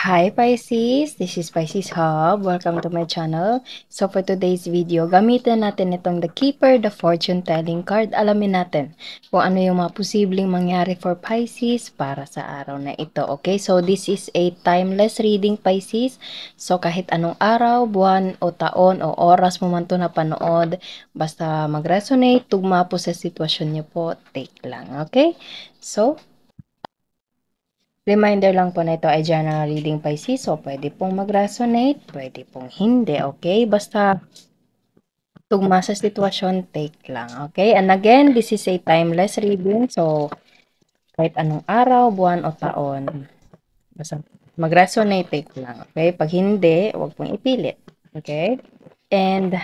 Hi Pisces, this is Pisces Hub. Welcome to my channel. So for today's video, gamitin natin itong The Keeper, the Fortune Telling card. Alamin natin kung ano yung mga posibleng mangyari for Pisces para sa araw na ito. Okay, so this is a timeless reading Pisces. So kahit anong araw, buwan o taon o oras mo man ito napanood, basta mag-resonate, tugma po sa sitwasyon niyo po, take lang. Okay, so reminder lang po na ito ay general reading Pisces, so pwede pong mag-resonate, pwede pong hindi, okay? Basta tugma sa sitwasyon, take lang, okay? And again, this is a timeless reading, so kahit anong araw, buwan o taon, basta mag-resonate, take lang, okay? Pag hindi, huwag pong ipilit, okay? And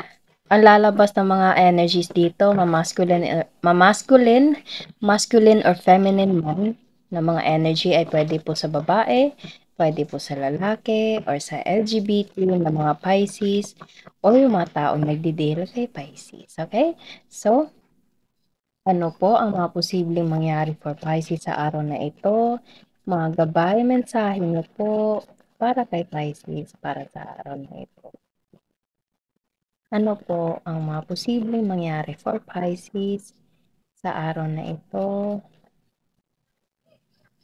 ang lalabas ng mga energies dito, masculine or feminine man na mga energy ay pwede po sa babae, pwede po sa lalaki, or sa LGBT na mga Pisces, or yung mga taong nagdidil kay Pisces. Okay? So, ano po ang mga posibleng mangyari for Pisces sa araw na ito? Mga gabay, mensahe niyo po para kay Pisces para sa araw na ito. Ano po ang mga posibleng mangyari for Pisces sa araw na ito?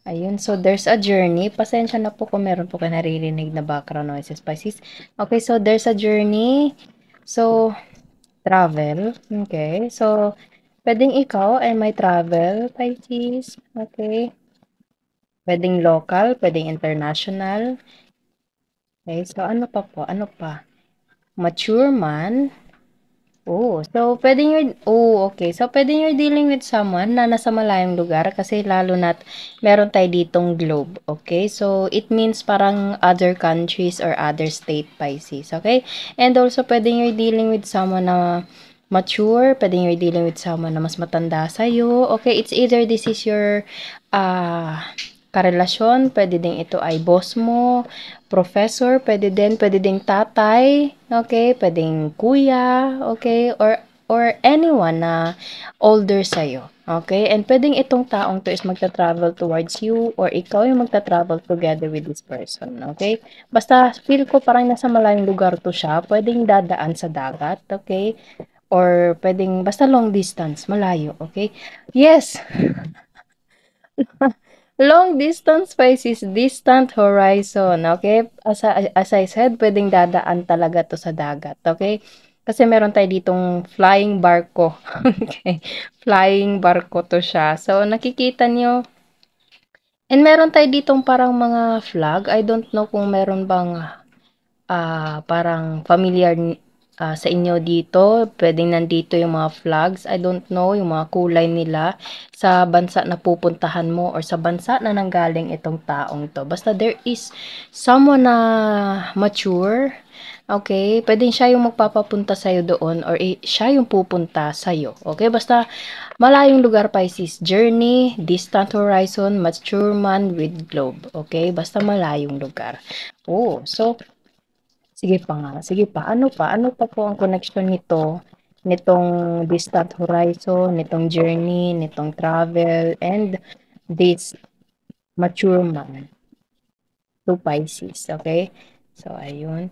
Ayun, so there's a journey. Pasensya na po kung meron po kayo naririnig na background noises, Pisces. Okay, so there's a journey. So, travel. Okay, so pwedeng ikaw ay may travel, Pisces. Okay. Pwedeng local, pwedeng international. Okay, so ano pa po? Ano pa? Mature man. Okay. So, pwede you're dealing with someone na nasa malayong lugar kasi lalo na't meron tayo ditong globe, okay? So, it means parang other countries or other state Pisces, okay? And also, pwede you're dealing with someone na mature, pwede you're dealing with someone na mas matanda sa'yo, okay? It's either this is your, karelasyon, pwede din ito ay boss mo, professor, pwede ding tatay, okay, pwedeng kuya, okay, or anyone na older sa'yo, okay, and pwedeng itong taong to is magta-travel towards you or ikaw yung magta-travel together with this person, okay, basta feel ko parang nasa malayong lugar to siya, pwedeng dadaan sa dagat, okay, or pwedeng basta long distance, malayo, okay, yes. Long distance Pisces, distant horizon, okay? As I said, pwedeng dadaan talaga to sa dagat, okay? Kasi meron tayo ditong flying barko. Okay? Flying barko to siya. So, nakikita nyo. And meron tayo ditong parang mga flag. I don't know kung meron bang parang familiar sa inyo dito. Pwedeng nandito yung mga flags. I don't know, yung mga kulay nila sa bansa na pupuntahan mo or sa bansa na nanggaling itong taong to. Basta there is someone na mature. Okay, pwedeng siya yung magpapapunta sa'yo doon or siya yung pupunta sa'yo. Okay, basta malayong lugar Pisces. Journey, distant horizon, mature man with globe. Okay, basta malayong lugar. So sige pa nga, sige pa. Ano pa po ang connection nito, nitong distant horizon, nitong journey, nitong travel, and this mature man to Pisces, okay? So, ayun.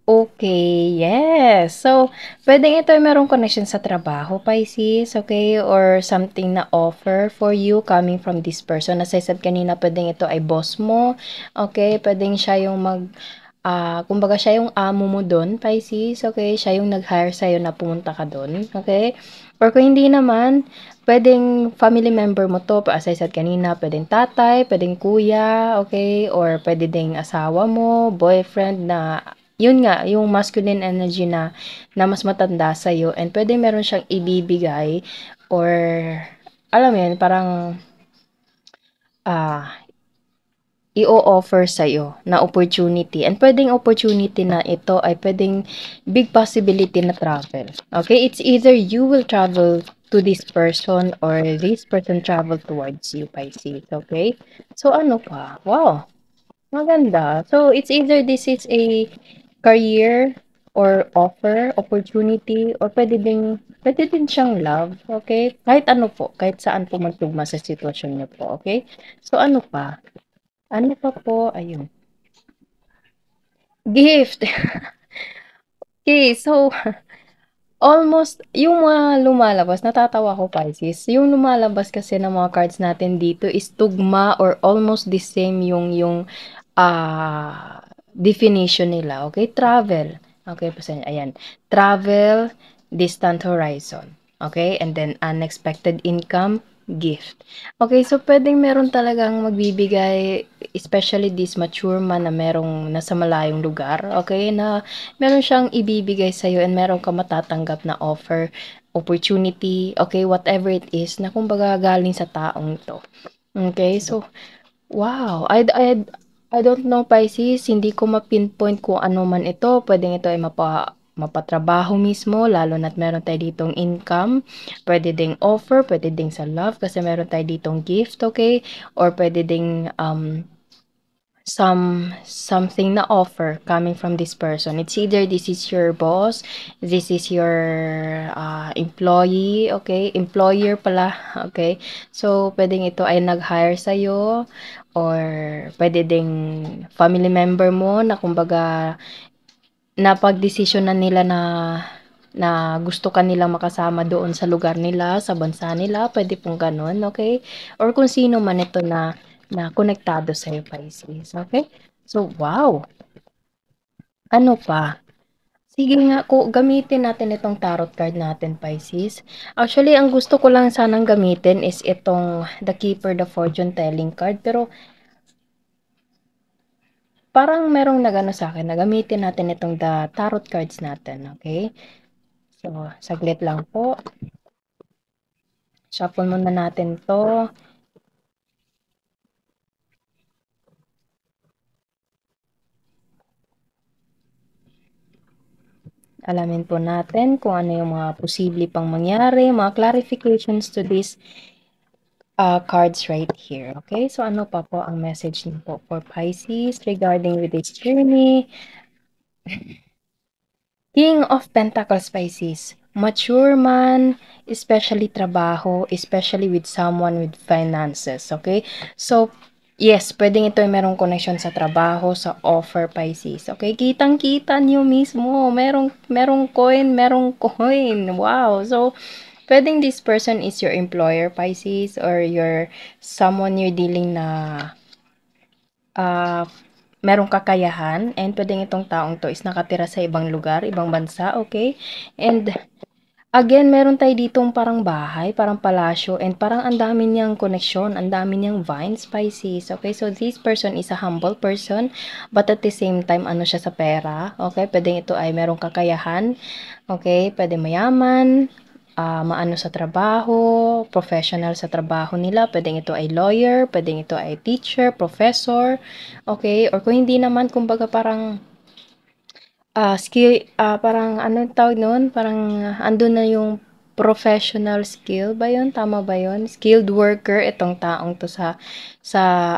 Okay, yes. So, pwedeng ito ay merong connection sa trabaho, Pisces, okay? Or something na offer for you coming from this person. As I said kanina, pwedeng ito ay boss mo, okay? Pwedeng siya yung kumbaga siya yung amo mo doon, Pisces, okay? Siya yung nag-hire sa'yo na pumunta ka doon, okay? Or kung hindi naman, pwedeng family member mo to, as I said kanina, pwedeng tatay, pwedeng kuya, okay? Or pwede ding asawa mo, boyfriend na yun nga, yung masculine energy na mas matanda sa'yo and pwede meron siyang ibibigay or alam mo yun, parang ah, i-o-offer sa'yo na opportunity. And pwedeng opportunity na ito ay pwedeng big possibility na travel. Okay? It's either you will travel to this person or this person travel towards you, Pisces. Okay? So, ano pa? Wow! Maganda. So, it's either this is a career or offer, opportunity, or pwede din siyang love, okay? Kahit ano po, kahit saan po magtugma sa sitwasyon niyo po, okay? So, ano pa? Ano pa po? Ayun. Gift. Okay, so almost yung mga lumalabas, natatawa ko, Pisces, yung lumalabas kasi ng mga cards natin dito is tugma or almost the same definition nila, okay? Travel. Okay, pasensya, ayan. Travel, distant horizon. Okay? And then unexpected income, gift. Okay, so pwedeng meron talagang magbibigay, especially this mature man na merong nasa malayong lugar, okay, na meron siyang ibibigay sa'yo and meron ka matatanggap na offer, opportunity, okay, whatever it is, na kumbaga galing sa taong to. Okay, so wow, I don't know, Pisces, hindi ko ma-pinpoint kung ano man ito. Puwedeng ito ay mapatrabaho mismo, lalo na't meron tayo ditong income. Puwede ding offer, puwede ding sa love kasi meron tayo ditong gift, okay? Or puwede ding something na offer coming from this person. It's either this is your boss, this is your employee, okay? Employer pala, okay? So, pwedeng ito ay nag-hire sa'yo or pwede ding family member mo na kumbaga napagdesisyon na nila na gusto ka nilang makasama doon sa lugar nila, sa bansa nila, pwede pong gano'n, okay? Or kung sino man ito na konektado sa'yo, Pisces, okay? So, wow! Ano pa? Sige nga, gamitin natin itong tarot card natin, Pisces. Actually, ang gusto ko lang sanang gamitin is itong The Keeper, the Fortune Telling card. Pero parang merong nagano sa akin na gamitin natin itong the tarot cards natin, okay? So, saglit lang po. Shuffle muna natin 'to. Alamin po natin kung ano yung mga posible pang mangyari, mga clarifications to these cards right here. Okay, so ano pa po ang message niyo po for Pisces regarding with this journey? King of Pentacles, Pisces. Mature man, especially trabaho, especially with someone with finances, okay? So, yes, pwedeng ito ay merong connection sa trabaho, sa offer, Pisces, okay? Kitang-kita niyo mismo, merong coin, wow! So, pwedeng this person is your employer, Pisces, or your someone you're dealing na ah, merong kakayahan and puwedeng itong taong 'to is nakatira sa ibang lugar, ibang bansa, okay? And again, meron tayo ditong parang bahay, parang palasyo and parang ang dami niyang koneksyon, ang dami niyang vines, Pisces, okay? So, this person is a humble person but at the same time ano siya sa pera, okay? Puwedeng ito ay merong kakayahan, okay? Puwedeng mayaman, maano sa trabaho, professional sa trabaho nila. Puwedeng ito ay lawyer, puwedeng ito ay teacher, professor, okay? Or kung hindi naman, kumbaga parang parang anong tawag nun? Parang andun na yung professional skill ba yun? Tama ba yun? Skilled worker itong taong to sa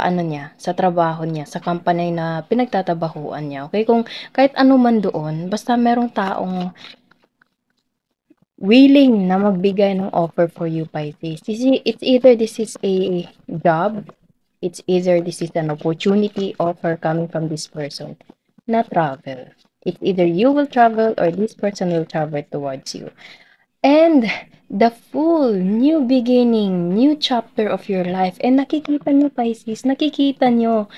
ano niya, sa trabaho niya, sa company na pinagtatabahuan niya. Okay? Kung kahit ano man doon, basta merong taong willing na magbigay ng offer for you, Pisces. It's either this is a job, it's either this is an opportunity offer coming from this person na travel. It's either you will travel or this person will travel towards you. And the full new beginning, new chapter of your life. And nakikita nyo, Pisces, nakikita nyo.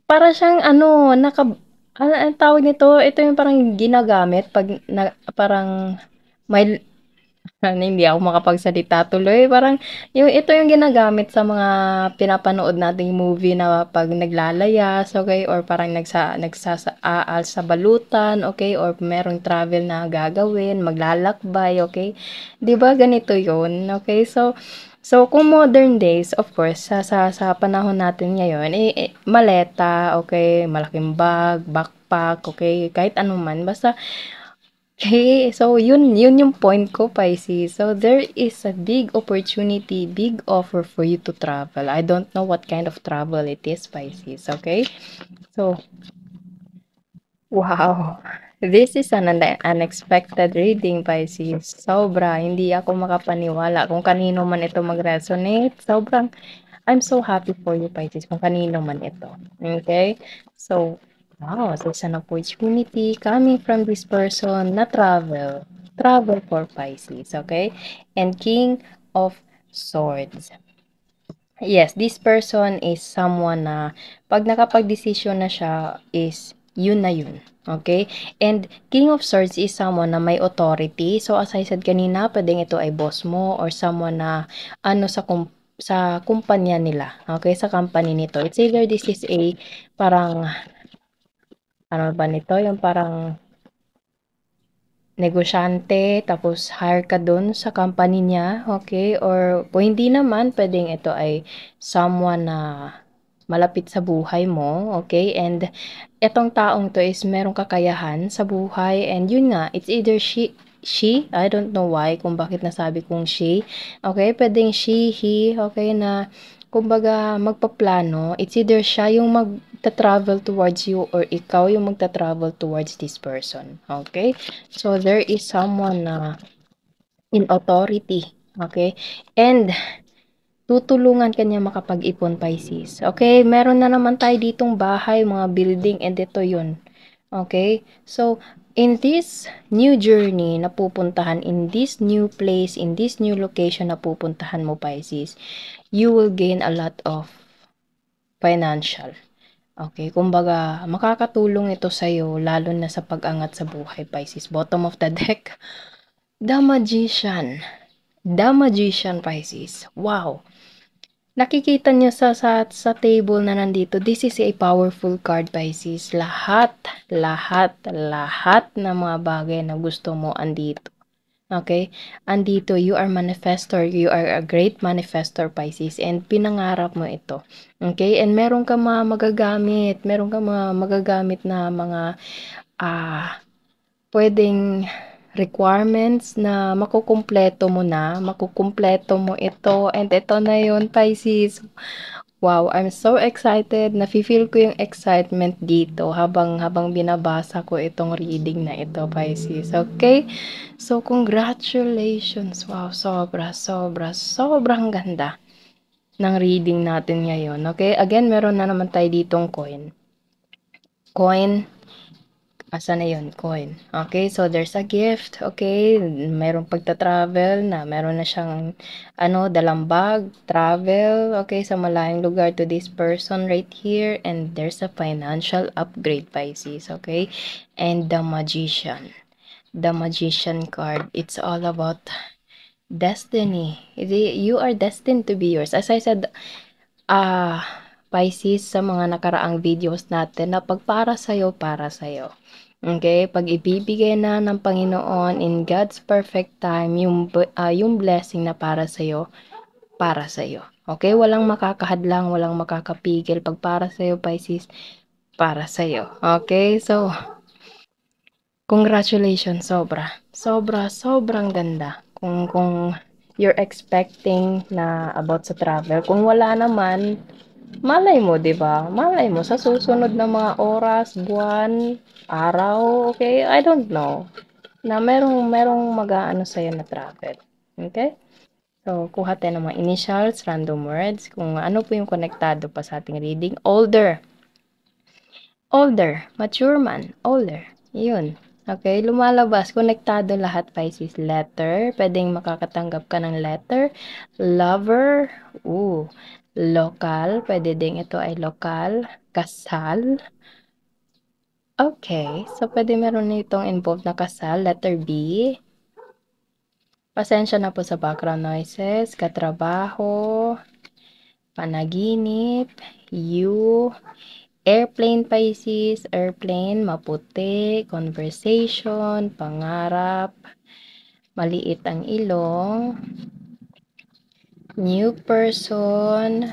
Para siyang ano, ang tawag nito, ito yung parang ginagamit pag parang may ano, hindi ako makapagsalita tuloy. Parang ito yung ginagamit sa mga pinapanood nating movie na 'pag naglalayas, okay, or parang nagsasaal sa balutan, okay, or merong travel na gagawin, maglalakbay, okay. 'Di ba ganito 'yun, okay. So kung modern days, of course, sa panahon natin ngayon, maleta, okay, malaking bag, backpack, okay, kahit ano man basta. Okay, so yun yung point ko, Pisces. So there is a big opportunity, big offer for you to travel. I don't know what kind of travel it is, Pisces, okay? So, wow. This is an unexpected reading, Pisces. Sobra, hindi ako makapaniwala kung kanino man ito mag-resonate. I'm so happy for you, Pisces, kung kanino man ito. Okay? So, Wow, so it's an opportunity coming from this person na travel. Travel for Pisces, okay? And King of Swords. Yes, this person is someone na 'pag nakapagdesisyon na siya is yun na yun, okay? And King of Swords is someone na may authority. So, as I said kanina, puwedeng ito ay boss mo or someone na ano sa kumpanya nila, okay, sa company nito. It's either this is a parang ano ba nito, yung parang negosyante tapos hire ka dun sa company niya, okay? Or kung hindi naman, puwedeng ito ay someone na malapit sa buhay mo, okay? And etong taong 'to is merong kakayahan sa buhay and yun nga, it's either I don't know why kung bakit nasabi kong she, okay? Puwedeng she, he, okay, na kumbaga magpaplano. It's either siya yung magta-travel towards you or ikaw yung magta-travel towards this person, okay? So, there is someone na in authority, okay? And tutulungan ka niya makapag-ipon, Pisces. Okay, meron na naman tayo ditong bahay, mga building, and ito yun. Okay? So, in this new journey na pupuntahan, in this new place, in this new location na pupuntahan mo, Pisces, you will gain a lot of financial. Okay, kumbaga, makakatulong ito sa'yo, lalo na sa pag-angat sa buhay, Pisces. Bottom of the deck, the Magician. The Magician, Pisces. Wow! Nakikita niyo sa table na nandito, this is a powerful card, Pisces. Lahat, lahat, lahat ng mga bagay na gusto mo andito. Okay? Andito, you are manifestor. You are a great manifestor, Pisces. And pinangarap mo ito. Okay? And meron ka mga magagamit. Meron ka mga magagamit na mga puwedeng requirements na makukumpleto mo na, makukumpleto mo ito, and ito na yun, Pisces. Wow, I'm so excited. Nafi-feel ko yung excitement dito habang binabasa ko itong reading na ito, Pisces. Okay? So, congratulations. Wow, sobra, sobra, sobrang ganda ng reading natin ngayon. Okay? Again, meron na naman tayo ditong coin. Coin, asan na yun? Coin. Okay, so there's a gift. Okay, merong pagta-travel na meron na siyang ano, dalang bag, travel, okay, sa malayong lugar to this person right here. And there's a financial upgrade, Pisces. Okay, and the Magician. The Magician card. It's all about destiny. You are destined to be yours. As I said, Pisces, sa mga nakaraang videos natin na 'pag para sa'yo. Okay, 'pag ibibigay na ng Panginoon in God's perfect time yung blessing na para sa'yo, para sa'yo. Okay, walang makakahadlang, walang makakapigil 'pag para sa'yo, Pisces, para sa'yo. Okay, so congratulations, sobra. Sobra, sobrang ganda. Kung you're expecting na about sa travel, kung wala naman, malay mo, 'di ba? Malay mo sa susunod na mga oras, buwan, araw, okay? I don't know. Na merong mag-aano sa'yo na travel. Okay? So, kuha tayo ng mga initials, random words, kung ano po yung konektado pa sa ating reading. Older. Older. Mature man. Older. Yun. Okay, lumalabas. Konektado lahat, Pisces. Letter. Pwedeng makakatanggap ka ng letter. Lover. Ooh. Lokal. Pwede ding ito ay lokal. Kasal. Okay. So, pwede meron nitong involved na kasal. Letter B. Pasensya na po sa background noises. Katrabaho. Panaginip. You. Airplane, Pisces, airplane, maputi, conversation, pangarap, maliit ang ilong, new person,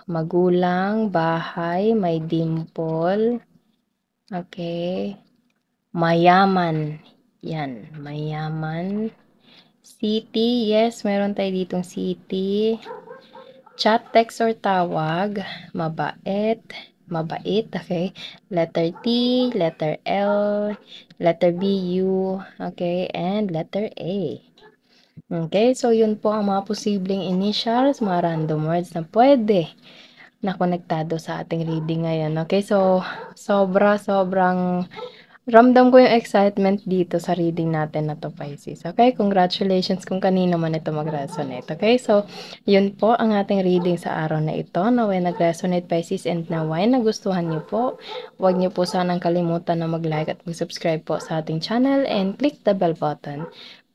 magulang, bahay, may dimple, okay, mayaman, yan, mayaman, city, yes, meron tayo ditong city, chat, text, or tawag, mabait, mabait, okay? Letter T, letter L, letter B, U, okay? And letter A. Okay, so yun po ang mga posibleng initials, mga random words na pwede na konektado sa ating reading ngayon, okay? So, sobrang ramdam ko yung excitement dito sa reading natin na 'to, Pisces, okay? Congratulations kung kanino man ito mag-resonate, okay? So, yun po ang ating reading sa araw na ito. Nawa'y nag-resonate, Pisces, and nawa'y nagustuhan niyo po. Huwag niyo po sanang kalimutan na mag-like at mag-subscribe po sa ating channel and click the bell button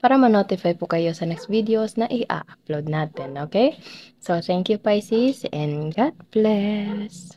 para ma-notify po kayo sa next videos na i-upload natin, okay? So, thank you, Pisces, and God bless!